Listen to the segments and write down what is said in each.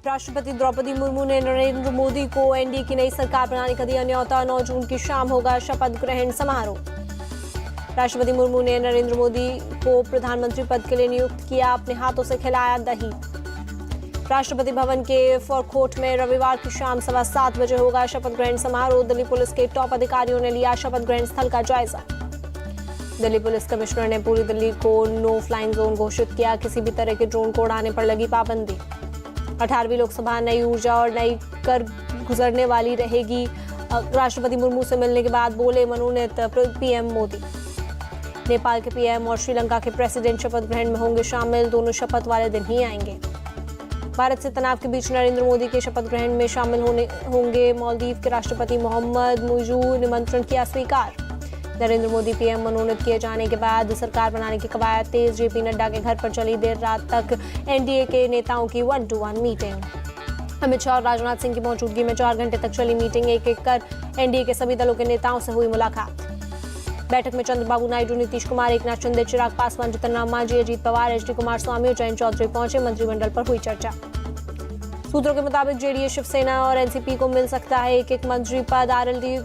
राष्ट्रपति द्रौपदी मुर्मू ने नरेंद्र मोदी को एनडीए की नई सरकार बनाने का दिया न्यौता। 9 जून की शाम होगा शपथ ग्रहण समारोह। राष्ट्रपति मुर्मू ने नरेंद्र मोदी को प्रधानमंत्री पद के लिए नियुक्त किया। अपने हाथों से खिलाया दही। राष्ट्रपति भवन के फोरकोर्ट में रविवार की शाम 7:15 बजे होगा शपथ ग्रहण समारोह। दिल्ली पुलिस के टॉप अधिकारियों ने लिया शपथ ग्रहण स्थल का जायजा। दिल्ली पुलिस कमिश्नर ने पूरी दिल्ली को नो फ्लाइंग जोन घोषित किया। किसी भी तरह के ड्रोन को उड़ाने पर लगी पाबंदी। 18वीं लोकसभा नई ऊर्जा और नई कर गुजरने वाली रहेगी। राष्ट्रपति मुर्मू से मिलने के बाद बोले मनोनीत पीएम मोदी। नेपाल के पीएम और श्रीलंका के प्रेसिडेंट शपथ ग्रहण में होंगे शामिल। दोनों शपथ वाले दिन ही आएंगे। भारत से तनाव के बीच नरेंद्र मोदी के शपथ ग्रहण में शामिल होंगे मालदीव के राष्ट्रपति मोहम्मद मुइजू। निमंत्रण किया स्वीकार। नरेंद्र मोदी पीएम मनोनीत किए जाने के बाद सरकार बनाने की कवायद तेज। जेपी नड्डा के घर पर चली देर रात तक एनडीए के नेताओं की 1-to-1 मीटिंग। अमित शाह और राजनाथ सिंह की मौजूदगी में 4 घंटे तक चली मीटिंग। एक एक कर एनडीए के सभी दलों के नेताओं से हुई मुलाकात। बैठक में चंद्रबाबू नायडू, नीतीश कुमार, एकनाथ शिंदे, चिराग पासवान, जीतन राम मांझी, अजीत पवार, एचडी कुमारस्वामी और जयंत चौधरी पहुंचे। मंत्रिमंडल पर हुई चर्चा। सूत्रों के मुताबिक जेडीएस, शिवसेना और एनसीपी को मिल सकता है एक मंत्री पद। आरएलडी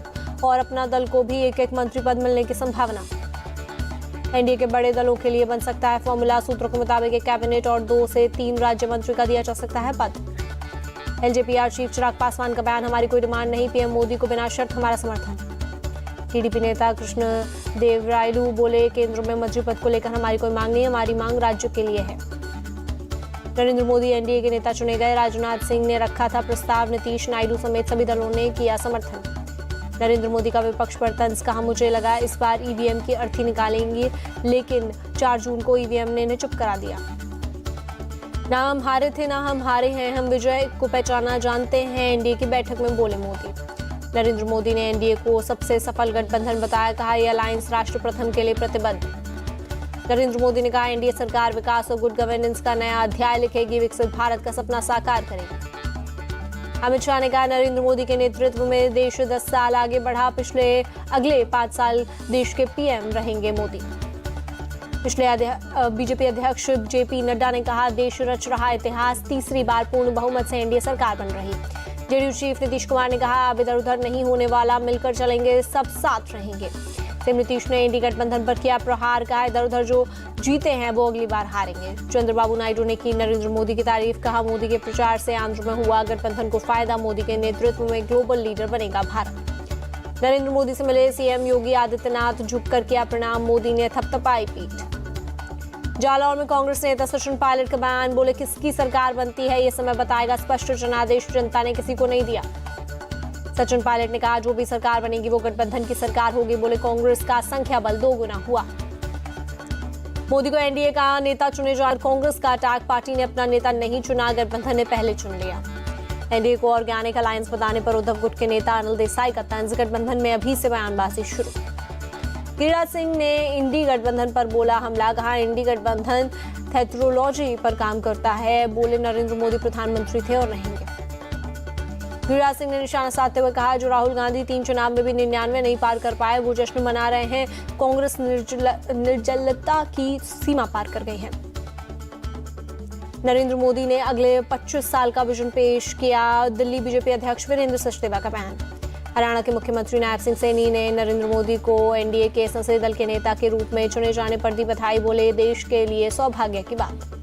और अपना दल को भी एक मंत्री पद मिलने की संभावना। एनडीए के बड़े दलों के लिए बन सकता है फॉर्मूला। सूत्रों के मुताबिक एक कैबिनेट और 2 से 3 राज्य मंत्री का दिया जा सकता है पद। एलजेपीआर चीफ चिराग पासवान का बयान, हमारी कोई डिमांड नहीं, पीएम मोदी को बिना शर्त हमारा समर्थन। टीडीपी नेता कृष्ण देवरायलू बोले, केंद्र में मंत्री पद को लेकर हमारी कोई मांग नहीं, हमारी मांग राज्य के लिए है। नरेंद्र मोदी एनडीए के नेता चुने गए। राजनाथ सिंह ने रखा था प्रस्ताव। नीतीश, नायडू समेत सभी दलों ने किया समर्थन। नरेंद्र मोदी का विपक्ष पर तंज, कहा मुझे लगा इस बार ईवीएम की अर्थी निकालेंगे, लेकिन 4 जून को ईवीएम ने इन्हें चुप करा दिया। ना हम हारे थे ना हम हारे हैं, हम विजय को पहचाना जानते हैं, एनडीए की बैठक में बोले मोदी। नरेंद्र मोदी ने एनडीए को सबसे सफल गठबंधन बताया। कहा यह अलायंस राष्ट्र प्रथम के लिए प्रतिबद्ध। नरेंद्र मोदी ने कहा एनडीए सरकार विकास और गुड गवर्नेंस का नया अध्याय लिखेगी, विकसित भारत का सपना साकार करेगी। अमित शाह ने कहा नरेंद्र मोदी के नेतृत्व में देश 10 साल आगे बढ़ा। अगले 5 साल देश के पीएम रहेंगे मोदी। बीजेपी अध्यक्ष जेपी नड्डा ने कहा देश रच रहा इतिहास, तीसरी बार पूर्ण बहुमत से एनडीए सरकार बन रही। जेडीयू चीफ नीतीश कुमार ने कहा अब इधर उधर नहीं होने वाला, मिलकर चलेंगे, सब साथ रहेंगे। नीतीश ने एनडीए गठबंधन पर किया प्रहार। कहा इधर उधर जो जीते हैं वो अगली बार हारेंगे। चंद्रबाबू नायडू ने की नरेंद्र मोदी की तारीफ। कहा मोदी के प्रचार से आंध्र में हुआ गठबंधन को फायदा, मोदी के नेतृत्व में ग्लोबल लीडर बनेगा भारत। नरेंद्र मोदी से मिले सीएम योगी आदित्यनाथ, झुककर किया प्रणाम, मोदी ने थपथपाई पीठ। जालौर में कांग्रेस नेता सचिन पायलट का बयान, बोले किसकी सरकार बनती है ये समय बताएगा, स्पष्ट जनादेश जनता ने किसी को नहीं दिया। सचिन पायलट ने कहा जो भी सरकार बनेगी वो गठबंधन की सरकार होगी। बोले कांग्रेस का संख्या बल 2 गुना हुआ। मोदी को एनडीए का नेता चुने जाकर कांग्रेस का अटैक, पार्टी ने अपना नेता नहीं चुना, गठबंधन ने पहले चुन लिया। एनडीए को ऑर्गेनिक अलायंस बताने पर उद्धव गुट के नेता अनिल देसाई का तंज, गठबंधन में अभी से बयानबाजी शुरू। गिरिराज सिंह ने इंडी गठबंधन पर बोला हमला। कहा इंडी गठबंधन थेट्रोलॉजी पर काम करता है। बोले नरेंद्र मोदी प्रधानमंत्री थे और रहेंगे। गिरिराज सिंह ने निशाना साधते हुए कहा जो राहुल गांधी 3 चुनाव में भी 99 नहीं पार कर पाए, वो जश्न मना रहे हैं। कांग्रेस निर्जलता की सीमा पार कर गई है। नरेंद्र मोदी ने अगले 25 साल का विजन पेश किया। दिल्ली बीजेपी अध्यक्ष वीरेंद्र सचदेवा का बयान। हरियाणा के मुख्यमंत्री नायब सिंह सैनी ने नरेंद्र मोदी को एनडीए के संसदीय दल के नेता के रूप में चुने जाने पर दी बधाई। बोले देश के लिए सौभाग्य की बात।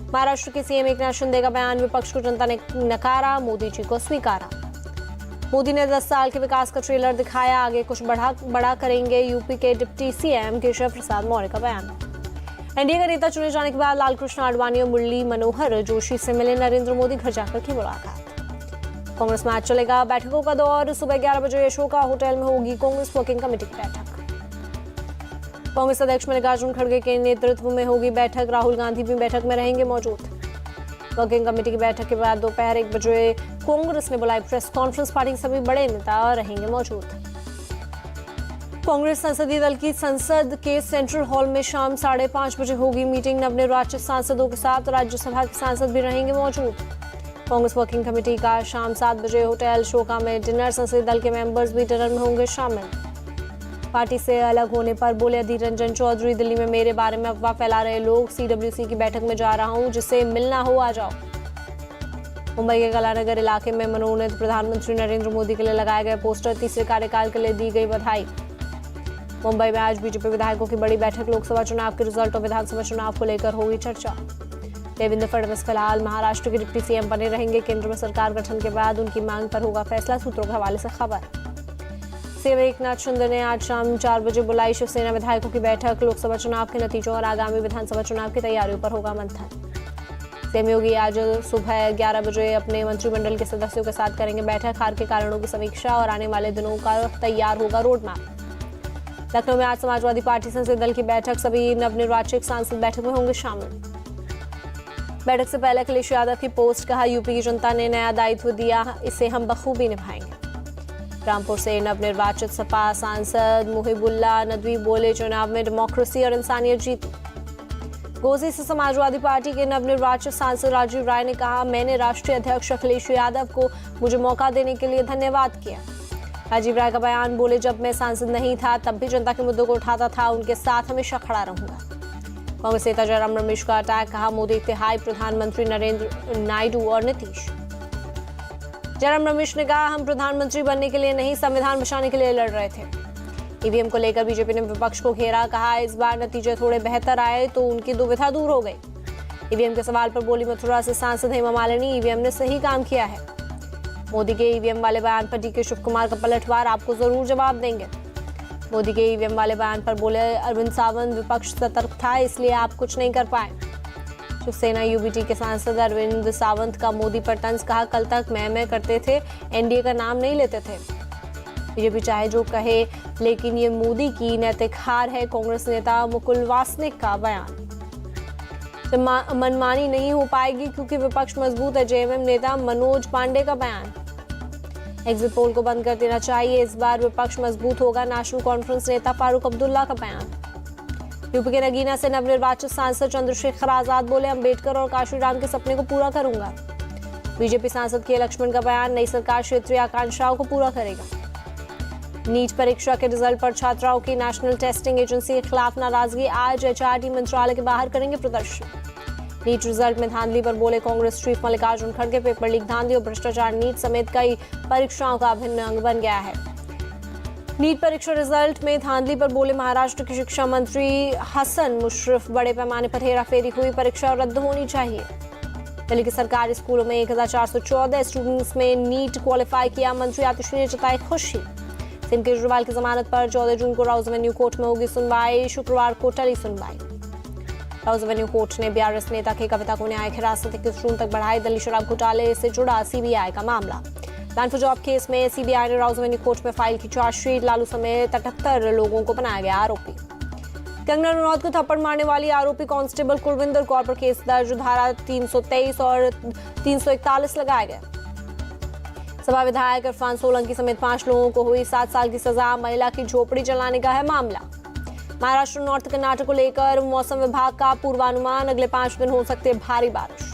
महाराष्ट्र के सीएम एकनाथ शिंदे का बयान, विपक्ष को जनता ने नकारा, मोदी जी को स्वीकारा। मोदी ने 10 साल के विकास का ट्रेलर दिखाया, आगे कुछ बड़ा करेंगे। यूपी के डिप्टी सीएम केशव प्रसाद मौर्य का बयान। एनडीए का नेता चुने जाने के बाद लालकृष्ण आडवाणी और मुरली मनोहर जोशी से मिले नरेंद्र मोदी, घर जाकर की मुलाकात। कांग्रेस में आज चलेगा बैठकों का दौर। सुबह 11 बजे अशोका होटल में होगी कांग्रेस वर्किंग कमेटी की बैठक। कांग्रेस अध्यक्ष मल्लिकार्जुन खड़गे के नेतृत्व में होगी बैठक। राहुल गांधी भी बैठक में रहेंगे मौजूद। वर्किंग कमेटी की बैठक के बाद दोपहर 1 बजे कांग्रेस ने बुलाई प्रेस कॉन्फ्रेंस। पार्टी के सभी बड़े नेता रहेंगे मौजूद। कांग्रेस संसदीय दल की संसद के सेंट्रल हॉल में शाम 5:30 बजे होगी मीटिंग। नवनिर्वाचित सांसदों के साथ राज्यसभा के सांसद भी रहेंगे मौजूद। कांग्रेस वर्किंग कमेटी का शाम 7 बजे होटल अशोका में डिनर। संसदीय दल के मेंबर्स भी डिनर में होंगे शामिल। पार्टी से अलग होने पर बोले अधीर रंजन चौधरी, दिल्ली में मेरे बारे में अफवाह फैला रहे लोग, सीडब्ल्यूसी की बैठक में जा रहा हूं, जिससे मिलना हो आ जाओ। मुंबई के कलानगर इलाके में मनोनीत प्रधानमंत्री नरेंद्र मोदी के लिए लगाए गए पोस्टर तीसरे कार्यकाल के लिए दी गई बधाई। मुंबई में आज बीजेपी विधायकों की बड़ी बैठक, लोकसभा चुनाव के रिजल्ट और विधानसभा चुनाव को लेकर होगी चर्चा। देवेंद्र फडणवीस फिलहाल महाराष्ट्र के डिप्टी सीएम बने रहेंगे। केंद्र में सरकार गठन के बाद उनकी मांग पर होगा फैसला, सूत्रों के हवाले से खबर। सीएम एकनाथ शिंदे ने आज शाम 4 बजे बुलाई शिवसेना विधायकों की बैठक। लोकसभा चुनाव के नतीजों और आगामी विधानसभा चुनाव की तैयारियों पर होगा मंथन। सीएम योगी आज सुबह 11 बजे अपने मंत्रिमंडल के सदस्यों के साथ करेंगे बैठक। हार के कारणों की समीक्षा और आने वाले दिनों का तैयार होगा रोड मैप। लखनऊ में आज समाजवादी पार्टी संसदीय दल की बैठक, सभी नवनिर्वाचित सांसद बैठक में होंगे शामिल। बैठक से पहले अखिलेश यादव की पोस्ट, कहा यूपी की जनता ने नया दायित्व दिया, इसे हम बखूबी निभाएंगे। रामपुर से नवनिर्वाचित सपा सांसद मुहिबुल्लाह नदवी बोले, चुनाव में डेमोक्रेसी और इंसानियत जीती। घोसी से समाजवादी पार्टी के नवनिर्वाचित सांसद राजीव राय ने कहा, मैंने राष्ट्रीय अध्यक्ष अखिलेश यादव को मुझे मौका देने के लिए धन्यवाद किया। राजीव राय का बयान, बोले जब मैं सांसद नहीं था तब भी जनता के मुद्दों को उठाता था, उनके साथ हमेशा खड़ा रहूंगा। कांग्रेस नेता जयराम रमेश का अटैक, कहा मोदी तिहाई प्रधानमंत्री नरेंद्र नायडू और नीतीश। जयराम रमेश ने कहा, हम प्रधानमंत्री बनने के लिए नहीं, संविधान बचाने के लिए लड़ रहे थे। ईवीएम को लेकर बीजेपी ने विपक्ष को घेरा, कहा इस बार नतीजे थोड़े बेहतर आए तो उनकी दुविधा दूर हो गई। ईवीएम के सवाल पर बोली मथुरा से सांसद हेमा मालिनी, ईवीएम ने सही काम किया है। मोदी के ईवीएम वाले बयान पर डीके शिव कुमार का पलटवार, आपको जरूर जवाब देंगे। मोदी के ईवीएम वाले बयान पर बोले अरविंद सावंत, विपक्ष सतर्क था इसलिए आप कुछ नहीं कर पाए। शिवसेना यूबीटी के सांसद अरविंद सावंत का मोदी पर तंज, कहा कल तक मैं करते थे, एनडीए का नाम नहीं लेते थे। बीजेपी चाहे जो कहे लेकिन ये मोदी की नैतिक हार है। कांग्रेस नेता मुकुल वासनिक का बयान, मनमानी नहीं हो पाएगी क्योंकि विपक्ष मजबूत है। जेएमएम नेता मनोज पांडे का बयान, एग्जिट पोल को बंद कर देना चाहिए, इस बार विपक्ष मजबूत होगा। नेशनल कॉन्फ्रेंस नेता फारूक अब्दुल्ला का बयान। यूपी के नगीना से नवनिर्वाचित सांसद चंद्रशेखर आजाद बोले, अम्बेडकर और काशीराम के सपने को पूरा करूंगा। बीजेपी सांसद के लक्ष्मण का बयान, नई सरकार क्षेत्रीय आकांक्षाओं को पूरा करेगा। नीट परीक्षा के रिजल्ट पर छात्राओं की नेशनल टेस्टिंग एजेंसी के खिलाफ नाराजगी, आज एचआरडी मंत्रालय के बाहर करेंगे प्रदर्शन। नीट रिजल्ट में धांधली पर बोले कांग्रेस चीफ मल्लिकार्जुन खड़गे, पेपर लीक, धांधली और भ्रष्टाचार नीट समेत कई परीक्षाओं का अभिन्न अंग बन गया है। नीट परीक्षा रिजल्ट में धांधली पर बोले महाराष्ट्र के शिक्षा मंत्री हसन मुशर्रफ, बड़े पैमाने पर हेराफेरी हुई, परीक्षा रद्द होनी चाहिए। दिल्ली के सरकारी स्कूलों में 1414 स्टूडेंट्स में नीट क्वालिफाई किया, मंत्री आतिशी ने जताई खुशी। सीएम केजरीवाल की जमानत पर 14 जून को राउज एवेन्यू कोर्ट में होगी सुनवाई, शुक्रवार को टली सुनवाई। राउज एवेन्यू कोर्ट ने बीआरएस नेता के कविता को न्यायिक हिरासत 21 जून तक बढ़ाई। दिल्ली शराब घोटाले से जुड़ा सीबीआई का मामला, प्लान फॉर जॉब केस में सीबीआई ने राउज एवेन्यू कोर्ट में फाइल की चार्जशीट। लालू समेत 78 लोगों को बनाया गया आरोपी। कंगना रनौत को थप्पड़ मारने वाली आरोपी कांस्टेबल कुलविंदर कौर पर केस दर्ज, धारा 323 और 341 लगाए गए। सपा विधायक इरफान सोलंकी समेत 5 लोगों को हुई 7 साल की सजा, महिला की झोपड़ी जलाने का है मामला। महाराष्ट्र नॉर्थ कर्नाटक को लेकर मौसम विभाग का पूर्वानुमान, अगले 5 दिन हो सकती है भारी बारिश।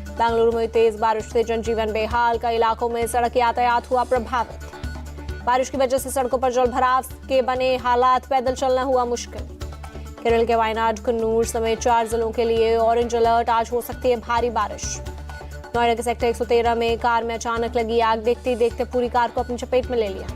बेंगलुरु में तेज बारिश से जनजीवन बेहाल, कई इलाकों में सड़क यातायात हुआ प्रभावित। बारिश की वजह से सड़कों पर जलभराव के बने हालात, पैदल चलना हुआ मुश्किल। केरल के वायनाड, कन्नूर समेत 4 जिलों के लिए ऑरेंज अलर्ट, आज हो सकती है भारी बारिश। नोएडा के सेक्टर 113 में कार में अचानक लगी आग, देखते ही देखते पूरी कार को अपनी चपेट में ले लिया।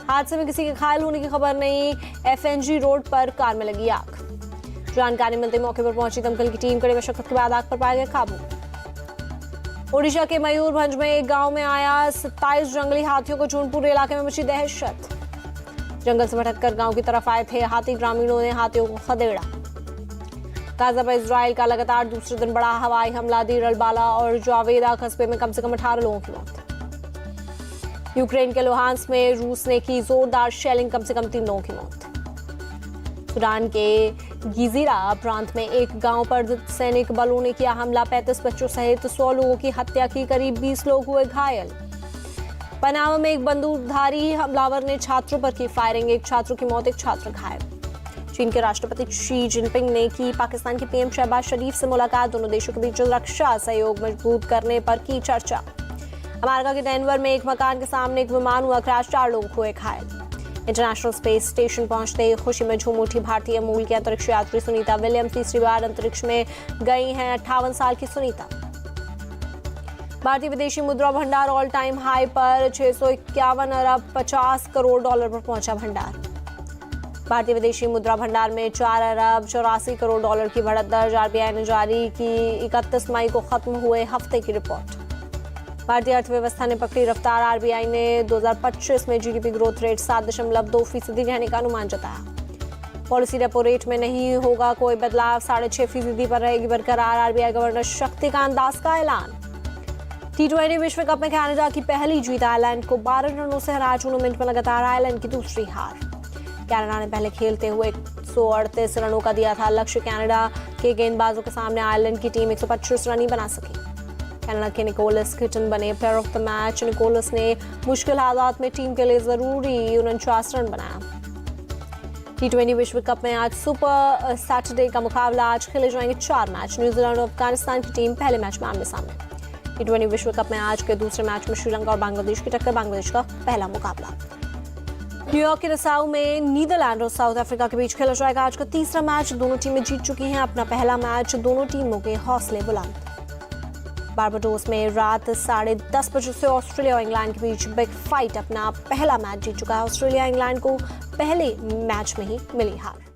हादसे में किसी के घायल होने की खबर नहीं, एफएनजी रोड पर कार में लगी आग। जानकारी मिलते मौके पर पहुंची दमकल की टीम, कड़ी मशक्कत के बाद आग पर पाया गया काबू। ओडिशा के मयूरभंज में एक गांव में आया 27 जंगली हाथियों को झुंड, पूरे इलाके में मची दहशत। जंगल से भटककर गांव की तरफ आए थे हाथी, ग्रामीणों ने हाथियों को खदेड़ा। गाजा पर इजराइल का लगातार दूसरे दिन बड़ा हवाई हमला, दीर अल-बाला और जावेदा कस्बे में कम से कम 18 लोगों की मौत। यूक्रेन के लुहांस्क में रूस ने की जोरदार शेलिंग, कम से कम 3 लोगों की मौत। सूडान के गिजीरा प्रांत में एक गांव पर सैनिक बलों ने किया हमला, 35 बच्चों सहित 100 लोगों की हत्या की, करीब 20 लोग हुए घायल। पनामा में एक बंदूकधारी हमलावर ने छात्रों पर की फायरिंग, एक छात्र की मौत, एक छात्र घायल। चीन के राष्ट्रपति शी जिनपिंग ने की पाकिस्तान के पीएम शहबाज शरीफ से मुलाकात, दोनों देशों के बीच रक्षा सहयोग मजबूत करने पर की चर्चा। अमेरिका के डेनवर में एक मकान के सामने एक विमान हुआ क्रैश, 4 लोग हुए घायल। इंटरनेशनल स्पेस स्टेशन पहुंचते खुशी में झूम उठी भारतीय मूल की अंतरिक्ष यात्री सुनीता विलियम्स, तीसरी बार अंतरिक्ष में गई हैं 58 साल की सुनीता। भारतीय विदेशी मुद्रा भंडार ऑल टाइम हाई पर 651 अरब 50 करोड़ डॉलर पर पहुंचा भंडार। भारतीय विदेशी मुद्रा भंडार में 4 अरब 84 करोड़ डॉलर की बढ़त दर्ज। आरबीआई ने जारी की 31 मई को खत्म हुए हफ्ते की रिपोर्ट। भारतीय अर्थव्यवस्था ने पकड़ी रफ्तार। आरबीआई ने 2025 में जीडीपी ग्रोथ रेट 7.2% रहने का अनुमान जताया। पॉलिसी रेपो रेट में नहीं होगा कोई बदलाव, 6.5% पर रहेगी बरकरार। आरबीआई गवर्नर शक्तिकांत दास का ऐलान। T20 विश्व कप में कनाडा की पहली जीत। आयरलैंड को 12 रनों से हरा। टूर्नामेंट में लगातार आयरलैंड की दूसरी हार। कनाडा ने पहले खेलते हुए 138 रनों का दिया था लक्ष्य। कनाडा के गेंदबाजों के सामने आयरलैंड की टीम 125 रन ही बना सकी। कनाडा के निकोलस किटन बने player of the match. Nicholas ने मुश्किल हालात में टीम के लिए जरूरी 49 रन बनाया। T20 विश्व कप में आज सुपर सैटरडे का मुकाबला। आज खेले जाएंगे 4 मैच। न्यूजीलैंड और अफगानिस्तान की टीम पहले मैच में आमने सामने। T20 विश्व कप में आज के दूसरे मैच में श्रीलंका और बांग्लादेश की टक्कर। बांग्लादेश का पहला मुकाबला। न्यूयॉर्क के रसाऊ में नीदरलैंड और साउथ अफ्रीका के बीच खेला जाएगा आज का तीसरा मैच। दोनों टीमें जीत चुकी हैं अपना पहला मैच। दोनों टीमों के हौसले बुलंद। बारबाडोस में रात 10:30 बजे से ऑस्ट्रेलिया और इंग्लैंड के बीच बिग फाइट अपना पहला मैच जीत चुका है। ऑस्ट्रेलिया इंग्लैंड को पहले मैच में ही मिली हार।